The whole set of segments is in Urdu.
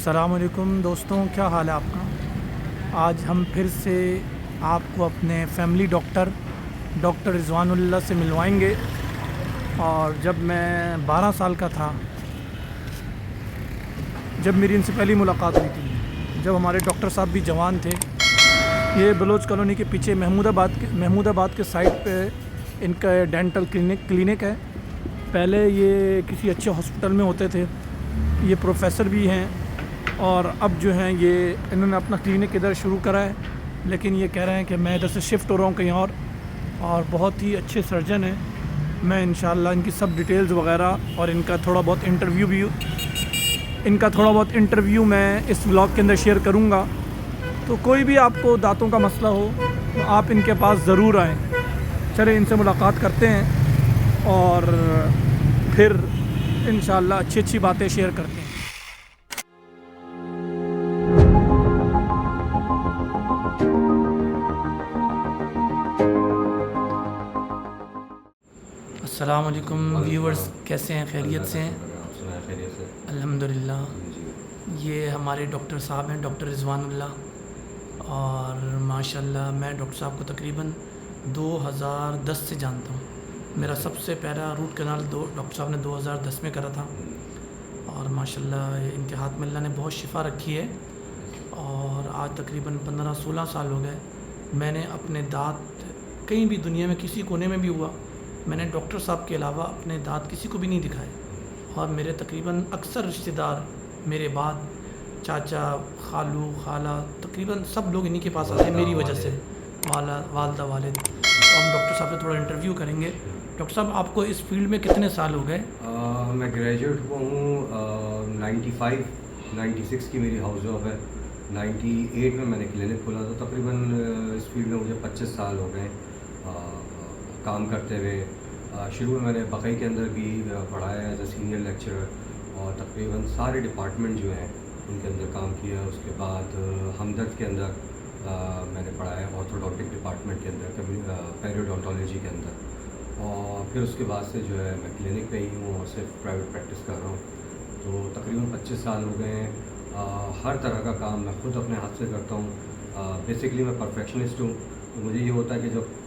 السلام علیکم دوستوں، کیا حال ہے آپ کا؟ آج ہم پھر سے آپ کو اپنے فیملی ڈاکٹر رضوان اللہ سے ملوائیں گے۔ اور جب میں 12 سال کا تھا، جب میری ان سے پہلی ملاقات ہوئی تھی، جب ہمارے ڈاکٹر صاحب بھی جوان تھے۔ یہ بلوچ کالونی کے پیچھے محمود آباد کے سائٹ پہ ان کا ڈینٹل کلینک ہے۔ پہلے یہ کسی اچھے ہاسپٹل میں ہوتے تھے، یہ پروفیسر بھی ہیں، اور اب جو ہیں یہ انہوں نے اپنا کلینک ادھر شروع کرا ہے، لیکن یہ کہہ رہے ہیں کہ میں ادھر سے شفٹ ہو رہا ہوں کہیں اور بہت ہی اچھے سرجن ہیں۔ میں انشاءاللہ ان کی سب ڈیٹیلز وغیرہ اور ان کا تھوڑا بہت انٹرویو میں اس ولاگ کے اندر شیئر کروں گا۔ تو کوئی بھی آپ کو دانتوں کا مسئلہ ہو تو آپ ان کے پاس ضرور آئیں۔ چلیں ان سے ملاقات کرتے ہیں اور پھر انشاءاللہ اچھی باتیں شیئر کرتے ہیں۔ السلام علیکم ویورز، کیسے ہیں؟ خیریت سے ہیں؟ الحمدللہ۔ یہ ہمارے ڈاکٹر صاحب ہیں، ڈاکٹر رضوان اللہ، اور ماشاءاللہ میں ڈاکٹر صاحب کو تقریباً 2010 سے جانتا ہوں۔ میرا سب سے پہلا روٹ کنال ڈاکٹر صاحب نے 2010 میں کرا تھا، اور ماشاءاللہ ان کے ہاتھ میں اللہ نے بہت شفا رکھی ہے، اور آج تقریباً 15-16 سال ہو گئے۔ میں نے اپنے دانت کہیں بھی دنیا میں کسی کونے میں بھی ہوا، میں نے ڈاکٹر صاحب کے علاوہ اپنے دانت کسی کو بھی نہیں دکھائے، اور میرے تقریباً اکثر رشتہ دار میرے بعد چاچا، خالو، خالہ، تقریباً سب لوگ انہی کے پاس آتے ہیں میری وجہ سے، والدہ، والد۔ تو ہم ڈاکٹر صاحب سے تھوڑا انٹرویو کریں گے۔ ڈاکٹر صاحب، آپ کو اس فیلڈ میں کتنے سال ہو گئے؟ میں گریجویٹ ہوا ہوں 96 کی میری ہاؤس جاب ہے۔ 98 میں نے کلینک کھولا تھا۔ تقریباً اس فیلڈ میں مجھے 25 سال ہو گئے کام کرتے ہوئے۔ شروع میں نے بقئی کے اندر بھی پڑھایا ایز اے سینئر لیکچرر، اور تقریباً سارے ڈپارٹمنٹ جو ہیں ان کے اندر کام کیا۔ اس کے بعد ہمدرد کے اندر میں نے پڑھایا، آرتھوڈونٹک ڈپارٹمنٹ کے اندر، پیریوڈونٹالوجی کے اندر، اور پھر اس کے بعد سے جو ہے میں کلینک پہ ہی ہوں اور صرف پرائیویٹ پریکٹس کر رہا ہوں۔ تو تقریباً 25 سال ہو گئے ہیں۔ ہر طرح کا کام میں خود اپنے ہاتھ سے کرتا ہوں۔ بیسکلی میں پرفیکشنسٹ ہوں، تو مجھے یہ ہوتا ہے کہ جب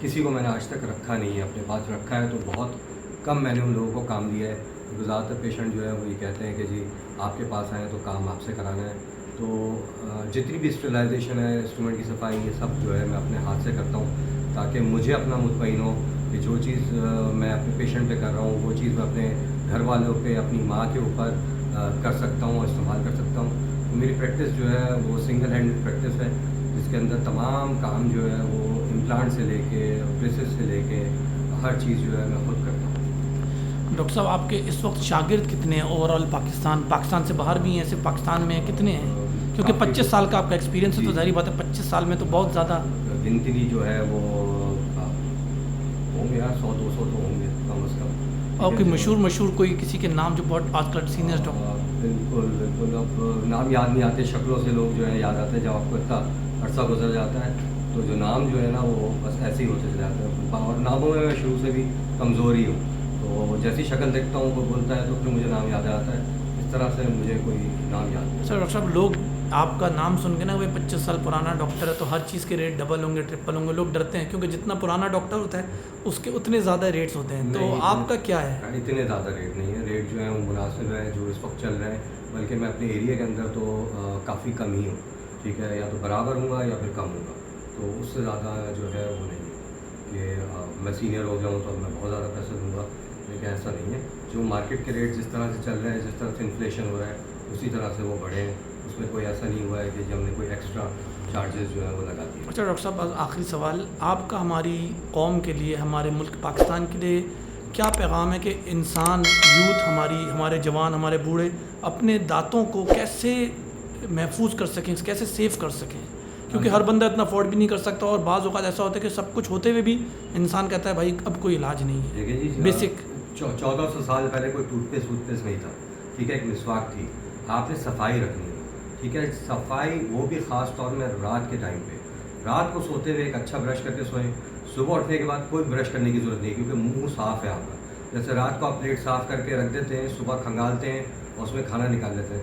کسی کو میں نے آج تک رکھا نہیں ہے، اپنے پاس رکھا ہے، تو بہت کم میں نے ان لوگوں کو کام دیا ہے۔ زیادہ تر پیشنٹ جو ہے وہ یہ کہتے ہیں کہ جی آپ کے پاس آئیں تو کام آپ سے کرانا ہے۔ تو جتنی بھی اسٹرلائزیشن ہے، انسٹرومنٹ کی صفائی، یہ سب جو ہے میں اپنے ہاتھ سے کرتا ہوں، تاکہ مجھے اپنا مطمئن ہو کہ جو چیز میں اپنے پیشنٹ پہ کر رہا ہوں وہ چیز میں اپنے گھر والوں پہ، اپنی ماں کے اوپر کر سکتا ہوں اور استعمال کر سکتا ہوں۔ تو میری پریکٹس جو ہے وہ سنگل ہینڈ پریکٹس ہے، جس کے اندر تمام کام جو ہے وہ امپلانٹ سے لے کے بریسز سے لے کے ہر چیز جو ہے میں خود کرتا ہوں۔ ڈاکٹر صاحب، آپ کے اس وقت شاگرد کتنے ہیں اوور آل؟ پاکستان سے باہر بھی ہیں، صرف پاکستان میں کتنے ہیں؟ کیونکہ 25 سال کا آپ کا ایکسپیرینس ہے، تو ظاہری بات ہے 25 سال میں تو بہت زیادہ گنتی جو ہے وہ ہوں گے 100-200 تو ہوں گے کم از کم۔ اور کوئی مشہور کوئی کسی کے نام جو بہت آج کل سینئر ڈاکٹر؟ بالکل اب نام یاد نہیں آتے، شکلوں سے لوگ جو ہے یاد آتے ہیں جب آپ کو اتنا عرصہ گزر جاتا ہے، تو جو نام جو ہے نا وہ بس ایسے ہی ہوتے چلے جاتے ہیں، اور ناموں میں شروع سے بھی کمزور ہی ہوں، تو جیسی شکل دیکھتا ہوں وہ بولتا ہے تو پھر مجھے نام یاد آتا ہے۔ اس طرح سے مجھے کوئی نام یاد نہیں۔ سر ڈاکٹر صاحب، لوگ آپ کا نام سن کے نا، وہ 25 سال پرانا ڈاکٹر ہے تو ہر چیز کے ریٹ ڈبل ہوں گے، ٹرپل ہوں گے، لوگ ڈرتے ہیں، کیونکہ جتنا پرانا ڈاکٹر ہوتا ہے اس کے اتنے زیادہ ریٹس ہوتے ہیں۔ تو آپ کا کیا ہے؟ اتنے زیادہ ریٹ نہیں ہے، ریٹ جو ہے وہ مناسب ہے جو اس وقت چل رہے ہیں، بلکہ میں اپنے ایریا کے اندر تو کافی کم ہی ہوں، ٹھیک ہے، یا تو برابر ہوں گا یا پھر کم ہوں گا، تو اس سے زیادہ جو ہے وہ نہیں ہے کہ میں سینئر ہو جاؤں تو میں بہت زیادہ پیسے دوں گا، لیکن ایسا نہیں ہے۔ جو مارکیٹ کے ریٹ جس طرح سے چل رہے ہیں، جس طرح سے انفلیشن ہو رہا ہے، اسی طرح سے وہ بڑھے ہیں، اس میں کوئی ایسا نہیں ہوا ہے کہ جب ہم نے کوئی ایکسٹرا چارجز جو ہے وہ لگا دیے۔ اچھا ڈاکٹر صاحب، آخری سوال آپ کا ہماری قوم کے لیے، ہمارے ملک پاکستان کے لیے کیا پیغام ہے کہ انسان، یوتھ، ہمارے جوان، ہمارے بوڑھے اپنے دانتوں کو کیسے محفوظ کر سکیں، کیسے سیف کر سکیں؟ کیونکہ ہر بندہ اتنا افورڈ بھی نہیں کر سکتا، اور بعض اوقات ایسا ہوتا ہے کہ سب کچھ ہوتے ہوئے بھی انسان کہتا ہے بھائی اب کوئی علاج نہیں ہے۔ دیکھیے جی، بیسک 1400 سال پہلے کوئی ٹوتھ پیسٹ نہیں تھا، ٹھیک ہے، ایک مسواک تھی، آپ نے صفائی رکھنی ہے، ٹھیک ہے، صفائی وہ بھی خاص طور میں رات کے ٹائم پہ، رات کو سوتے ہوئے ایک اچھا برش کر کے سوئیں، صبح اٹھنے کے بعد کوئی برش کرنے کی ضرورت نہیں، کیونکہ منہ صاف ہے آپ کا۔ جیسے رات کو آپ پلیٹ صاف کر کے رکھ دیتے ہیں، صبح کھنگالتے ہیں اور اس میں کھانا نکال لیتے ہیں،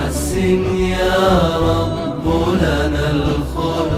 حسن يا رب لنا الخلق